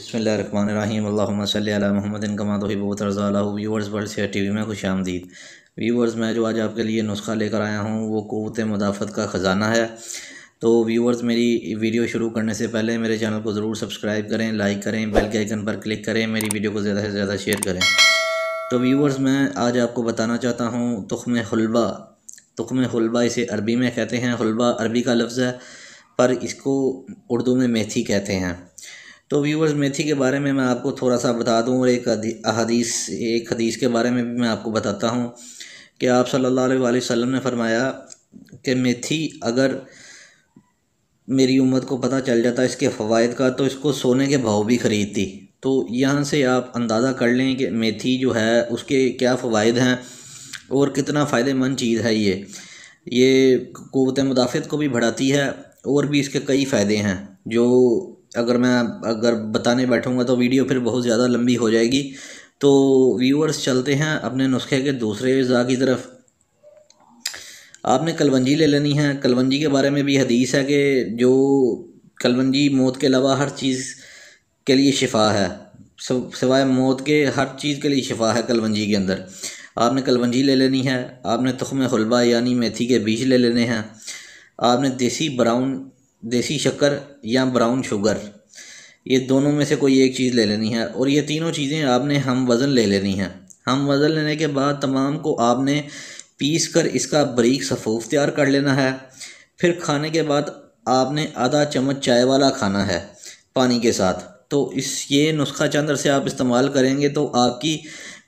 बिस्मिल्लाहिर्रहमानिर्रहीम अल्लाहुम्मा सल्लि अला मुहम्मदिन कमा तुहिब्बु व तर्ज़ा। व्यूअर्स वर्ल्ड सेहत टीवी में खुशामदीद। व्यूअर्स, मैं जो आज आपके लिए नुस्खा लेकर आया हूँ वो क़ुव्वत मुदाफ़त का ख़जाना है। तो व्यूअर्स, मेरी वीडियो शुरू करने से पहले मेरे चैनल को ज़रूर सब्सक्राइब करें, लाइक करें, बेल के आइकन पर क्लिक करें, मेरी वीडियो को ज़्यादा से ज़्यादा शेयर करें। तो व्यूअर्स, मैं आज आपको बताना चाहता हूँ तुख्म हुल्बा। तुख्म हुल्बा इसे अरबी में कहते हैं। हुल्बा अरबी का लफ्ज़ है, पर इसको उर्दू में मेथी कहते हैं। तो व्यूअर्स, मेथी के बारे में मैं आपको थोड़ा सा बता दूं और एक हदीस के बारे में भी मैं आपको बताता हूं कि आप सल्लल्लाहु अलैहि वसल्लम ने फरमाया कि मेथी अगर मेरी उम्मत को पता चल जाता इसके फ़वाइद का तो इसको सोने के भाव भी ख़रीदती। तो यहाँ से आप अंदाज़ा कर लें कि मेथी जो है उसके क्या फ़वाइद हैं और कितना फ़ायदेमंद चीज़ है। ये क़ुव्वत मुदाफ़त को भी बढ़ाती है और भी इसके कई फ़ायदे हैं जो अगर बताने बैठूँगा तो वीडियो फिर बहुत ज़्यादा लंबी हो जाएगी। तो व्यूअर्स, चलते हैं अपने नुस्खे के दूसरे अज़ा की तरफ। आपने कलवंजी ले लेनी है। कलवंजी के बारे में भी हदीस है कि जो कलवंजी मौत के अलावा हर चीज़ के लिए शिफा है, सिवाय मौत के हर चीज़ के लिए शिफा है कलवंजी के अंदर। आपने कलवंजी ले लेनी है। आपने तुख्म हुल्बा यानी मेथी के बीज ले लेने हैं। आपने देसी शक्कर या ब्राउन शुगर, ये दोनों में से कोई एक चीज़ ले लेनी है और ये तीनों चीज़ें आपने हम वज़न ले लेनी है। हम वज़न लेने के बाद तमाम को आपने पीस कर इसका बारीक सफ़ूफ तैयार कर लेना है। फिर खाने के बाद आपने आधा चम्मच चाय वाला खाना है पानी के साथ। तो ये नुस्खा चंद अरसे आप इस्तेमाल करेंगे तो आपकी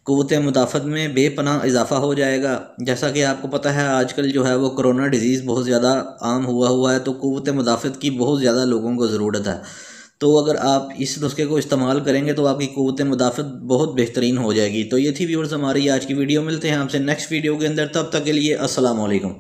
क़ुव्वत मुदाफ़त में बेपनाह इजाफ़ा हो जाएगा। जैसा कि आपको पता है आजकल जो है वो कोरोना डिज़ीज़ बहुत ज़्यादा आम हुआ है, तो क़ुव्वत मुदाफ़त की बहुत ज़्यादा लोगों को ज़रूरत है। तो अगर आप इस नुस्खे को इस्तेमाल करेंगे तो आपकी क़ुव्वत मुदाफ़त बहुत बेहतरीन हो जाएगी। तो ये थी व्यूअर्स हमारी आज की वीडियो। मिलते हैं आपसे नेक्स्ट वीडियो के अंदर, तब तक के लिए अस्सलाम वालेकुम।